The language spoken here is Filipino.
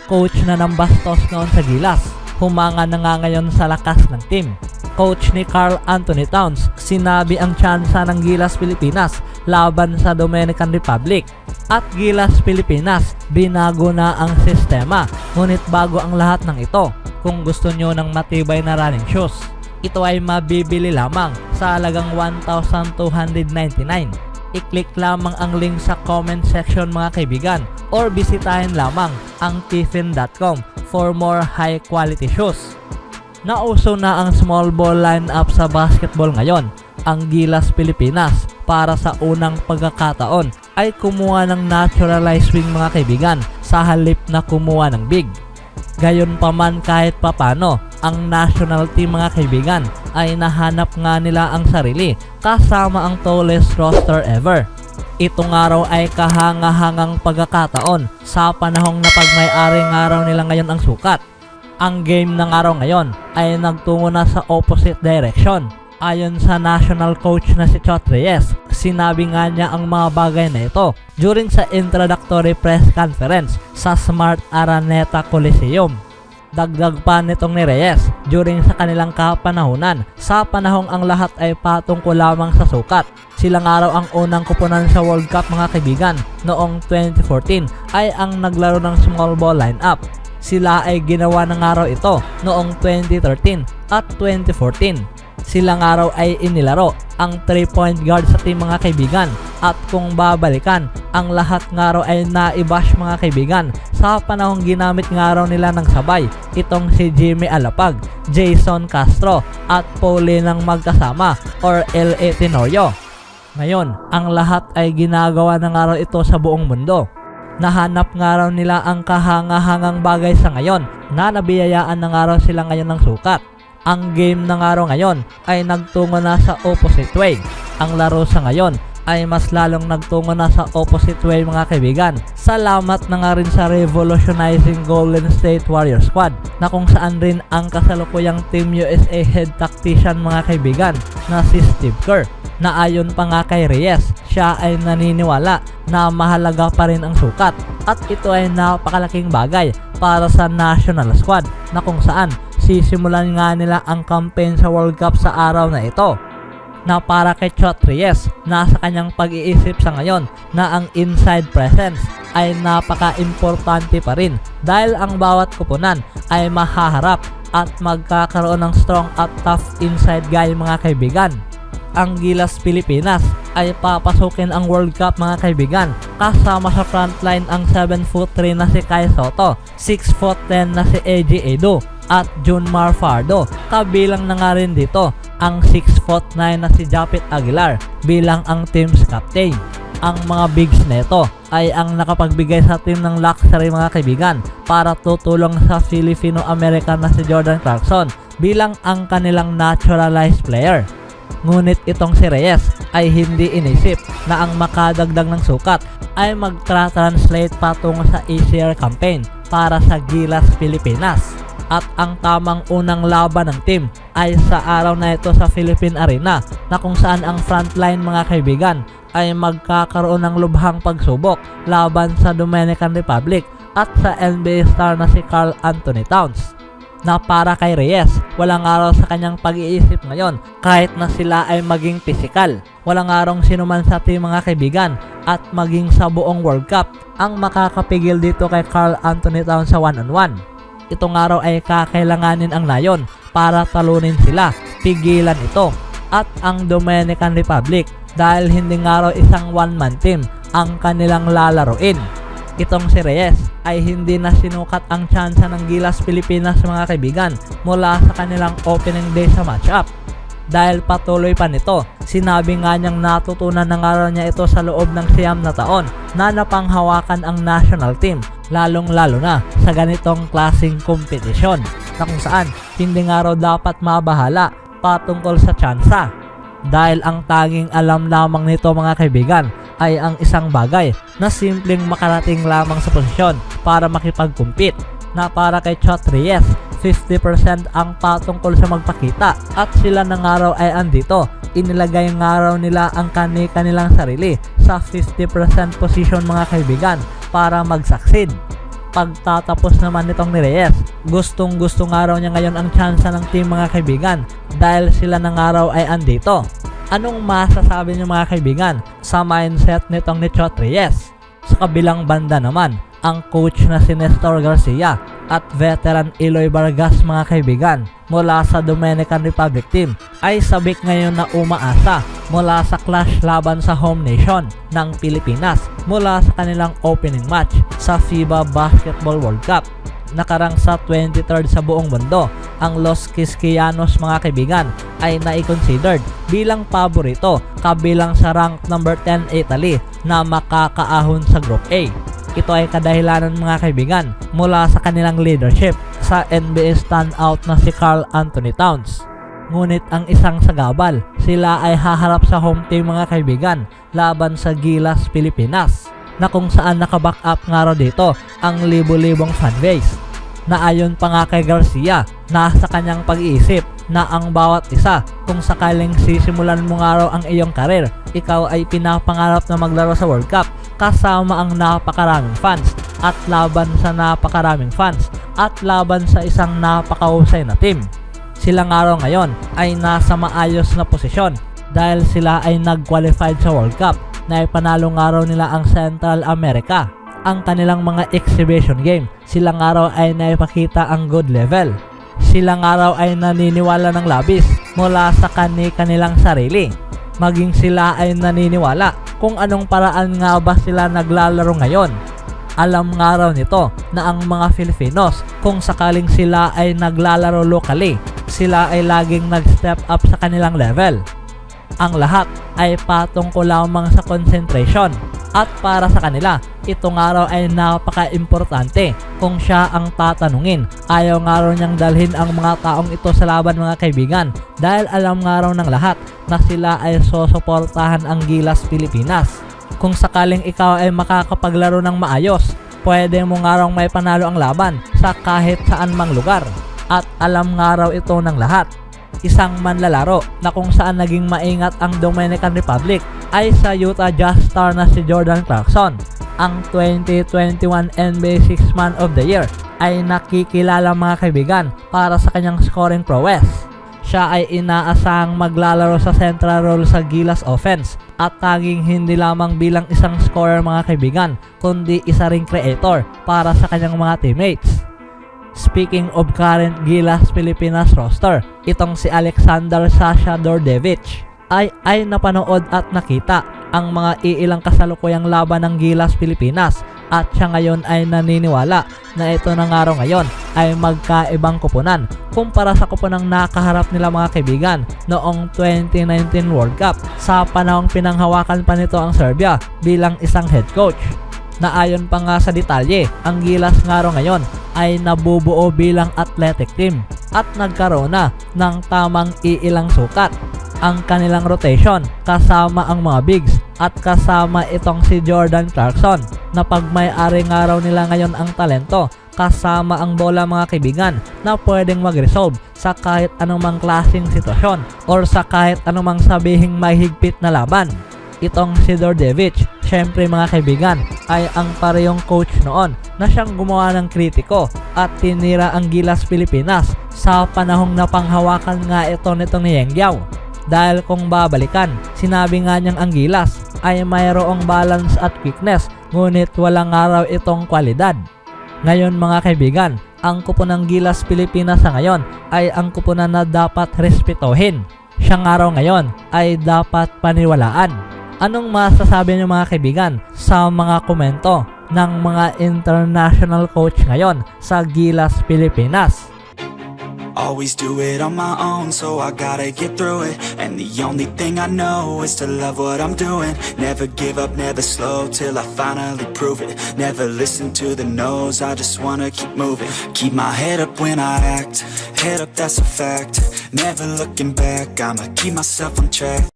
Coach na ng bastos noon sa Gilas, humanga na nga ngayon sa lakas ng team. Coach ni Karl Anthony Towns, sinabi ang tsansa ng Gilas Pilipinas laban sa Dominican Republic. At Gilas Pilipinas, binago na ang sistema, ngunit bago ang lahat ng ito, kung gusto nyo ng matibay na running shoes, ito ay mabibili lamang sa halagang 1,299. I-click lamang ang link sa comment section mga kaibigan or bisitahin lamang ang tiffin.com for more high quality shoes. Nauso na ang small ball lineup sa basketball ngayon. Ang Gilas Pilipinas para sa unang pagkakataon ay kumuha ng naturalized wing mga kaibigan sa halip na kumuha ng big. Gayunpaman kahit papano, ang national team mga kaibigan ay nahanap nga nila ang sarili kasama ang tallest roster ever. Itong araw ay kahanga-hangang pagkakataon sa panahong napagmay-ari ng araw nila ngayon ang sukat. Ang game ng araw ngayon ay nagtungo na sa opposite direction. Ayon sa national coach na si Chot Reyes, sinabi nga niya ang mga bagay na ito during sa introductory press conference sa Smart Araneta Coliseum. Dagdag pa nitong ni Reyes, during sa kanilang kapanahunan, sa panahong ang lahat ay patungkol lamang sa sukat. Silang araw ang unang kupunan sa World Cup mga kaibigan noong 2014 ay ang naglaro ng small ball lineup. Sila ay ginawa ng araw ito noong 2013 at 2014. Silang araw ay inilaro ang 3-point guard sa team mga kaibigan at kung babalikan, ang lahat ng araw ay naibash mga kaibigan sa panahong ginamit ng araw nila ng sabay itong si Jimmy Alapag, Jason Castro at Paulie ng magkasama or L.A. Tenorio. Ngayon, ang lahat ay ginagawa ng araw ito sa buong mundo. Nahanap ng araw nila ang kahanga-hangang bagay sa ngayon na nabiyayaan ng araw sila ngayon ng sukat. Ang game ng araw ngayon ay nagtungo na sa opposite way. Ang laro sa ngayon ay mas lalong nagtungo na sa opposite way mga kaibigan. Salamat na nga rin sa revolutionizing Golden State Warriors squad na kung saan rin ang kasalukuyang Team USA head tactician mga kaibigan na si Steve Kerr, na ayon pa nga kay Reyes, siya ay naniniwala na mahalaga pa rin ang sukat at ito ay napakalaking bagay para sa national squad na kung saan sisimulan nga nila ang campaign sa World Cup sa araw na ito. Na para kay Chot Reyes, nasa kanyang pag-iisip sa ngayon na ang inside presence ay napaka-importante pa rin dahil ang bawat kupunan ay mahaharap at magkakaroon ng strong at tough inside guy mga kaibigan. Ang Gilas Pilipinas ay papasukin ang World Cup mga kaibigan kasama sa frontline ang 7'3" na si Kai Soto, 6'10" na si AJ Edo at Junmar Fardo. Kabilang na nga rin dito ang 6'9" na si Japit Aguilar bilang ang team's captain. Ang mga bigs neto ay ang nakapagbigay sa team ng luxury mga kaibigan para tutulong sa Filipino-American na si Jordan Clarkson bilang ang kanilang naturalized player. Ngunit itong si Reyes ay hindi inisip na ang makadagdag ng sukat ay magtra-translate patungo sa easier campaign para sa Gilas Pilipinas. At ang tamang unang laban ng team ay sa araw na ito sa Philippine Arena na kung saan ang frontline mga kaibigan ay magkakaroon ng lubhang pagsubok laban sa Dominican Republic at sa NBA star na si Karl Anthony Towns. Na para kay Reyes, walang araw sa kanyang pag-iisip ngayon kahit na sila ay maging pisikal. Walang araw sinuman sa team mga kaibigan at maging sa buong World Cup ang makakapigil dito kay Karl Anthony Towns sa one-on-one. Itong araw ay kakailanganin ang Lion para talunin sila, pigilan ito at ang Dominican Republic dahil hindi nga raw isang one-man team ang kanilang lalaruin. Itong si Reyes ay hindi na sinukat ang tsansa ng Gilas Pilipinas mga kaibigan mula sa kanilang opening day sa matchup. Dahil patuloy pa nito, sinabi nga niyang natutunan ng araw niya ito sa loob ng 9 na taon na napanghawakan ang national team, lalong-lalo na sa ganitong klaseng kompetisyon na kung saan hindi nga raw dapat mabahala patungkol sa tsansa. Dahil ang tanging alam lamang nito mga kaibigan ay ang isang bagay na simpleng makarating lamang sa posisyon para makipag-compete. Na para kay Chot Reyes, 50% ang patungkol sa magpakita at sila ng araw ay andito. Inilagay ng araw nila ang kanilang sarili sa 50% position mga kaibigan para mag-succeed. Pagtatapos naman nitong ni Reyes, gustong gusto nga raw niya ngayon ang tsansa ng team mga kaibigan dahil sila na nga raw ay andito. Anong masasabi niyo mga kaibigan sa mindset nitong ni Chot Reyes? Sa kabilang banda naman, ang coach na si Nestor Garcia at veteran Eloy Vargas mga kaibigan mula sa Dominican Republic team ay sabik ngayon na umaasa mula sa clash laban sa home nation ng Pilipinas mula sa kanilang opening match sa FIBA Basketball World Cup. Nakarang sa 23rd sa buong mundo, ang Los Quisquianos mga kaibigan ay nai-considered bilang paborito kabilang sa rank number 10 Italy na makakaahon sa Group A. Ito ay kadahilanan mga kaibigan mula sa kanilang leadership sa NBA standout na si Karl Anthony Towns. Ngunit ang isang sagabal, sila ay haharap sa home team mga kaibigan laban sa Gilas Pilipinas na kung saan nakaback up nga raw dito ang libo-libong fanbase. Na ayon pa nga kay Garcia, nasa kanyang pag-iisip na ang bawat isa kung sakaling sisimulan mo nga raw ang iyong karir, ikaw ay pinapangarap na maglaro sa World Cup kasama ang napakaraming fans at laban sa napakaraming fans at laban sa isang napakahusay na team. Sila nga raw ngayon ay nasa maayos na posisyon dahil sila ay nag-qualified sa World Cup na ipanalo nga raw nila ang Central America. Ang kanilang mga exhibition game, sila nga raw ay naipakita ang good level. Sila nga raw ay naniniwala ng labis mula sa kanilang sarili. Maging sila ay naniniwala kung anong paraan nga ba sila naglalaro ngayon. Alam nga raw nito na ang mga Filipinos kung sakaling sila ay naglalaro locally, sila ay laging nag-step up sa kanilang level. Ang lahat ay patungkol lamang sa concentration at para sa kanila, ito nga raw ay napaka-importante kung siya ang tatanungin. Ayaw nga raw niyang dalhin ang mga taong ito sa laban mga kaibigan dahil alam nga raw ng lahat na sila ay susuportahan ang Gilas Pilipinas. Kung sakaling ikaw ay makakapaglaro ng maayos, pwede mo nga raw may panalo ang laban sa kahit saan mang lugar. At alam nga raw ito ng lahat. Isang manlalaro na kung saan naging maingat ang Dominican Republic ay sa Utah Jazz star na si Jordan Clarkson. Ang 2021 NBA 6th Man of the Year ay nakikilala mga kaibigan para sa kanyang scoring prowess. Siya ay inaasahang maglalaro sa central role sa Gilas offense at taging hindi lamang bilang isang scorer mga kaibigan kundi isa ring creator para sa kanyang mga teammates. Speaking of current Gilas Pilipinas roster, itong si Alexander Sasha Dordevich ay napanood at nakita ang mga iilang kasalukuyang laban ng Gilas Pilipinas at siya ngayon ay naniniwala na ito na nga raw ngayon ay magkaibang kupunan kumpara sa kupunang nakaharap nila mga kaibigan noong 2019 World Cup sa panahong pinanghawakan pa nito ang Serbia bilang isang head coach. Na ayon pa nga sa detalye, ang Gilas nga raw ngayon ay nabubuo bilang athletic team at nagkaroon na ng tamang iilang sukat. Ang kanilang rotation kasama ang mga bigs at kasama itong si Jordan Clarkson na pagmay-ari nga raw nila ngayon ang talento kasama ang bola mga kaibigan na pwedeng mag-resolve sa kahit anumang klaseng sitwasyon or sa kahit anumang sabihing mahigpit na laban. Itong si Dordevich, syempre mga kaibigan, ay ang parehong coach noon na siyang gumawa ng kritiko at tinira ang Gilas Pilipinas sa panahong napanghawakan nga ito nitong ni Yengyao. Dahil kung babalikan, sinabi nga niyang ang Gilas ay mayroong balance at quickness ngunit walang araw itong kwalidad. Ngayon mga kaibigan, ang kupunan ng Gilas Pilipinas sa ngayon ay ang kupunan na dapat respetuhin. Siya nga raw ngayon ay dapat paniwalaan. Anong masasabi niyo mga kaibigan sa mga komento ng mga international coach ngayon sa Gilas Pilipinas? Always do it on my own, so I gotta get through it. And the only thing I know is to love what I'm doing. Never give up, never slow, till I finally prove it. Never listen to the no's, I just wanna keep moving. Keep my head up when I act, head up that's a fact. Never looking back, I'ma keep myself on track.